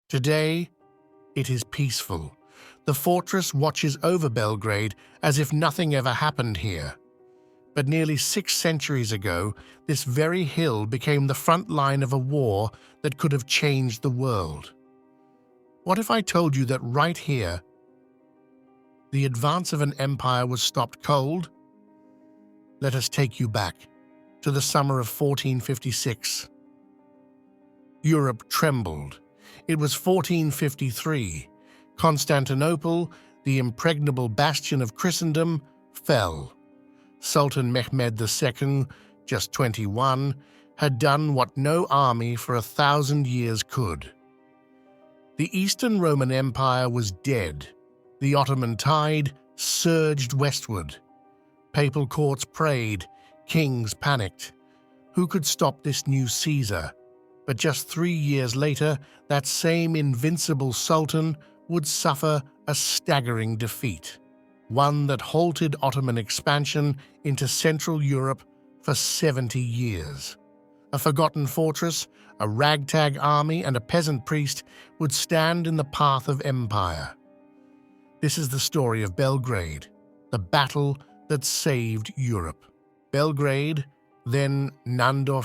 Today, it is peaceful. The fortress watches over Belgrade as if nothing ever happened here. But nearly 6 centuries ago, this very hill became the front line of a war that could have changed the world. What if I told you that right here, the advance of an empire was stopped cold? Let us take you back to the summer of 1456. Europe trembled. It was 1453. Constantinople, the impregnable bastion of Christendom, fell. Sultan Mehmed II, just 21, had done what no army for 1,000 years could. The Eastern Roman Empire was dead. The Ottoman tide surged westward. Papal courts prayed, kings panicked. Who could stop this new Caesar? But just 3 years later, that same invincible sultan would suffer a staggering defeat, one that halted Ottoman expansion into Central Europe for 70 years. A forgotten fortress, a ragtag army, and a peasant priest would stand in the path of empire. This is the story of Belgrade, the battle that saved Europe. Belgrade, then Nandor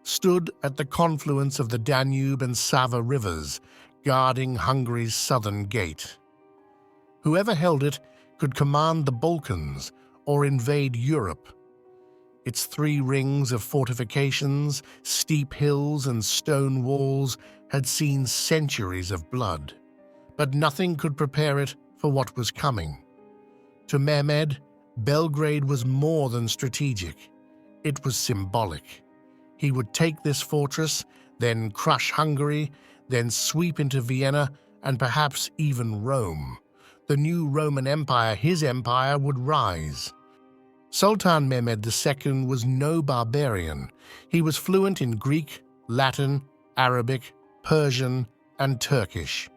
stood at the confluence of the Danube and Sava rivers, guarding Hungary's southern gate. Whoever held it could command the Balkans or invade Europe. Its 3 rings of fortifications, steep hills, and stone walls had seen centuries of blood, but nothing could prepare it for what was coming. To Mehmed, Belgrade was more than strategic. It was symbolic. He would take this fortress, then crush Hungary, then sweep into Vienna and perhaps even Rome. The new Roman Empire, his empire, would rise. Sultan Mehmed II was no barbarian. He was fluent in Greek, Latin, Arabic, Persian, and Turkish.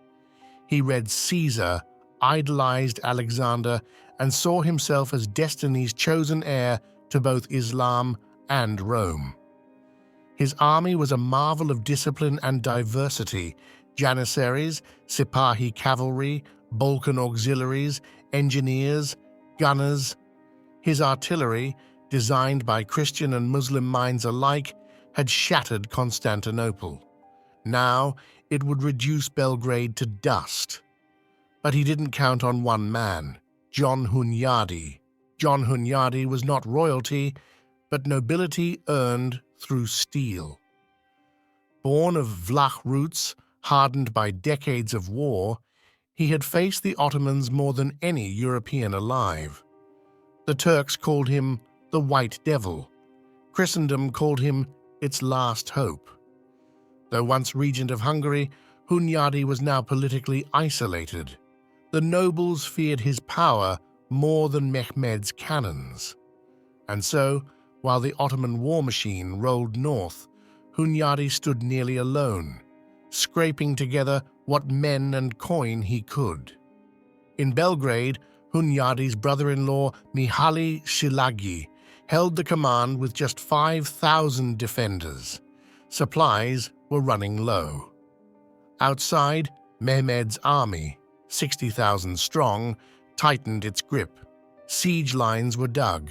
He read Caesar, idolized Alexander, and saw himself as destiny's chosen heir to both Islam and Rome. His army was a marvel of discipline and diversity: janissaries, Sipahi cavalry, Balkan auxiliaries, engineers, gunners. His artillery, designed by Christian and Muslim minds alike, had shattered Constantinople. Now it would reduce Belgrade to dust. But he didn't count on one man, John Hunyadi. John Hunyadi was not royalty, but nobility earned through steel. Born of Vlach roots, hardened by decades of war, he had faced the Ottomans more than any European alive. The Turks called him the White Devil. Christendom called him its last hope. Though once regent of Hungary, Hunyadi was now politically isolated. The nobles feared his power more than Mehmed's cannons. And so, while the Ottoman war machine rolled north, Hunyadi stood nearly alone, scraping together what men and coin he could. In Belgrade, Hunyadi's brother-in-law Mihaly Szilagyi held the command with just 5,000 defenders. Supplies were running low. Outside, Mehmed's army, 60,000 strong, tightened its grip. Siege lines were dug.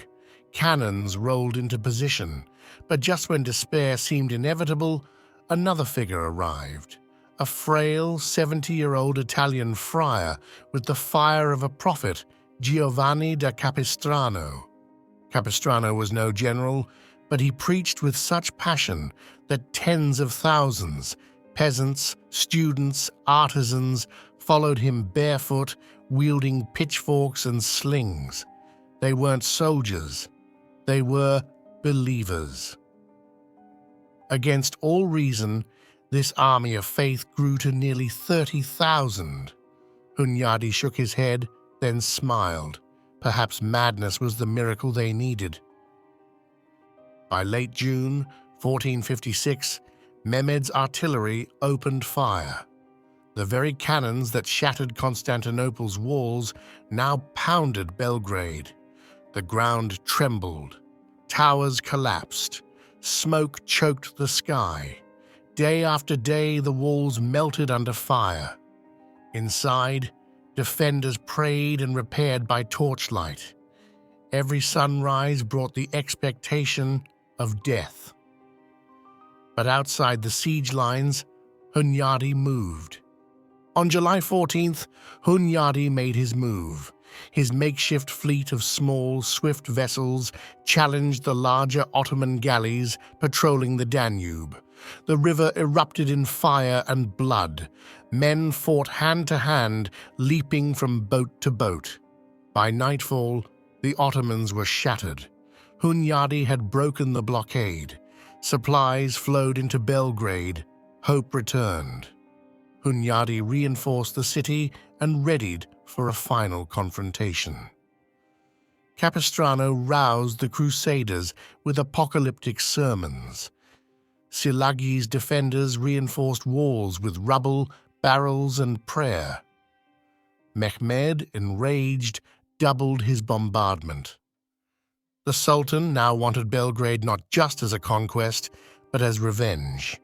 Cannons rolled into position. But just when despair seemed inevitable, another figure arrived. A frail, 70-year-old Italian friar with the fire of a prophet, Giovanni da Capistrano. Capistrano was no general, but he preached with such passion that tens of thousands, peasants, students, artisans, followed him barefoot, wielding pitchforks and slings. They weren't soldiers. They were believers. Against all reason, this army of faith grew to nearly 30,000. Hunyadi shook his head, then smiled. Perhaps madness was the miracle they needed. By late June 1456, Mehmed's artillery opened fire. The very cannons that shattered Constantinople's walls now pounded Belgrade. The ground trembled. Towers collapsed. Smoke choked the sky. Day after day, the walls melted under fire. Inside, defenders prayed and repaired by torchlight. Every sunrise brought the expectation of death. But outside the siege lines, Hunyadi moved. On July 14th, Hunyadi made his move. His makeshift fleet of small, swift vessels challenged the larger Ottoman galleys patrolling the Danube. The river erupted in fire and blood. Men fought hand to hand, leaping from boat to boat. By nightfall, the Ottomans were shattered. Hunyadi had broken the blockade. Supplies flowed into Belgrade. Hope returned. Hunyadi reinforced the city and readied for a final confrontation. Capistrano roused the crusaders with apocalyptic sermons. Szilagy's defenders reinforced walls with rubble, barrels, and prayer. Mehmed, enraged, doubled his bombardment. The Sultan now wanted Belgrade not just as a conquest, but as revenge.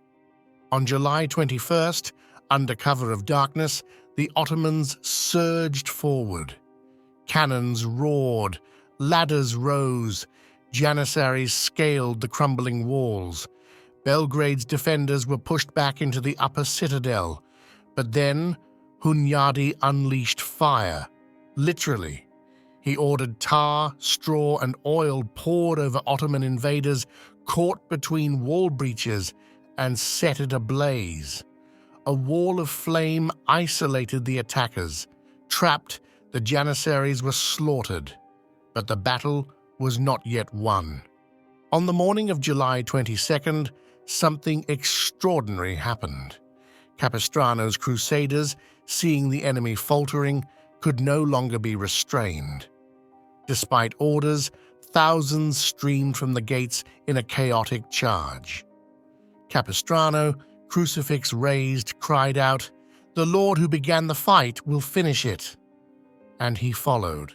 On July 21st, under cover of darkness, the Ottomans surged forward. Cannons roared, ladders rose, janissaries scaled the crumbling walls. Belgrade's defenders were pushed back into the upper citadel, but then Hunyadi unleashed fire, literally. He ordered tar, straw, and oil poured over Ottoman invaders, caught between wall breaches, and set it ablaze. A wall of flame isolated the attackers. Trapped, the janissaries were slaughtered, but the battle was not yet won. On the morning of July 22nd, something extraordinary happened. Capistrano's crusaders, seeing the enemy faltering, could no longer be restrained. Despite orders, thousands streamed from the gates in a chaotic charge. Capistrano, crucifix raised, cried out, "The Lord who began the fight will finish it." And he followed.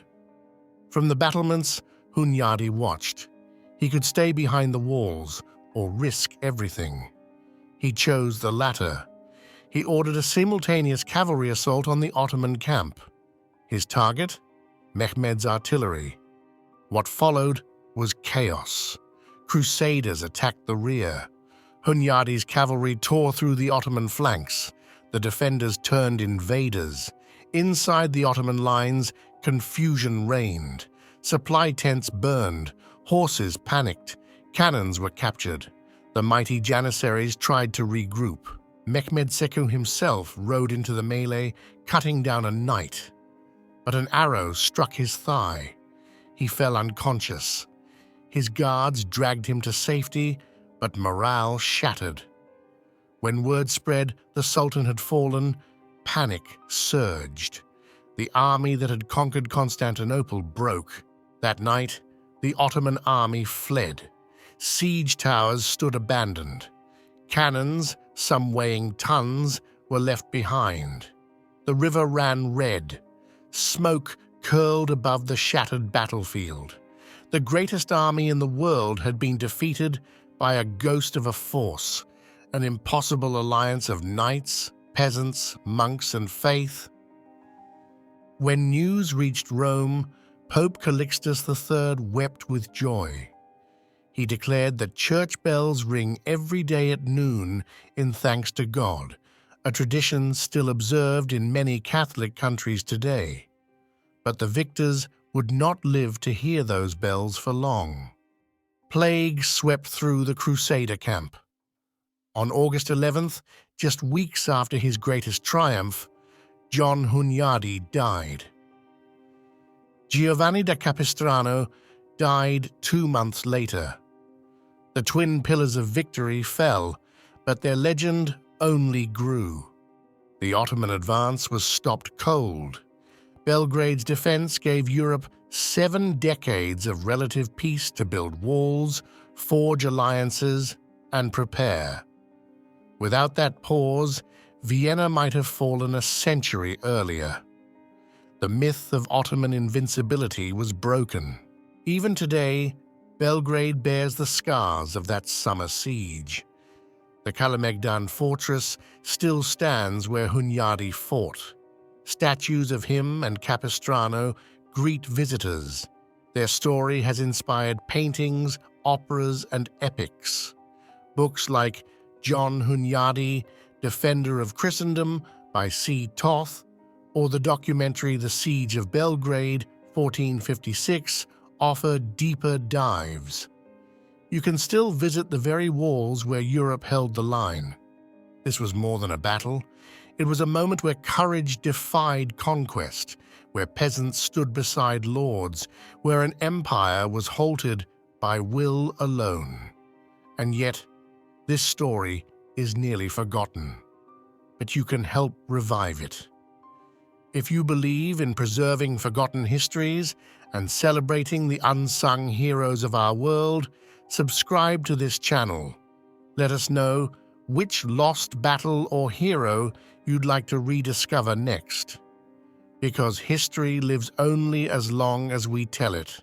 From the battlements, Hunyadi watched. He could stay behind the walls or risk everything. He chose the latter. He ordered a simultaneous cavalry assault on the Ottoman camp. His target? Mehmed's artillery. What followed was chaos. Crusaders attacked the rear. Hunyadi's cavalry tore through the Ottoman flanks. The defenders turned invaders. Inside the Ottoman lines, confusion reigned. Supply tents burned. Horses panicked. Cannons were captured. The mighty janissaries tried to regroup. Mehmed Sekou himself rode into the melee, cutting down a knight. But an arrow struck his thigh. He fell unconscious. His guards dragged him to safety, but morale shattered. When word spread the Sultan had fallen, panic surged. The army that had conquered Constantinople broke. That night, the Ottoman army fled. Siege towers stood abandoned. Cannons, some weighing tons, were left behind. The river ran red. Smoke curled above the shattered battlefield. The greatest army in the world had been defeated by a ghost of a force, an impossible alliance of knights, peasants, monks, and faith. When news reached Rome, Pope Calixtus III wept with joy. He declared that church bells ring every day at noon in thanks to God, a tradition still observed in many Catholic countries today. But the victors would not live to hear those bells for long. Plague swept through the Crusader camp. On August 11th, just weeks after his greatest triumph, John Hunyadi died. Giovanni da Capistrano died 2 months later. The twin pillars of victory fell, but their legend only grew. The Ottoman advance was stopped cold. Belgrade's defense gave Europe 7 decades of relative peace to build walls, forge alliances, and prepare. Without that pause, Vienna might have fallen a century earlier. The myth of Ottoman invincibility was broken. Even today, Belgrade bears the scars of that summer siege. The Kalemegdan fortress still stands where Hunyadi fought. Statues of him and Capistrano greet visitors. Their story has inspired paintings, operas, and epics. Books like John Hunyadi, Defender of Christendom by C. Toth, or the documentary The Siege of Belgrade, 1456, offer deeper dives. You can still visit the very walls where Europe held the line. This was more than a battle. It was a moment where courage defied conquest, where peasants stood beside lords, where an empire was halted by will alone. And yet, this story is nearly forgotten. But you can help revive it. If you believe in preserving forgotten histories and celebrating the unsung heroes of our world, subscribe to this channel. Let us know which lost battle or hero you'd like to rediscover next. Because history lives only as long as we tell it.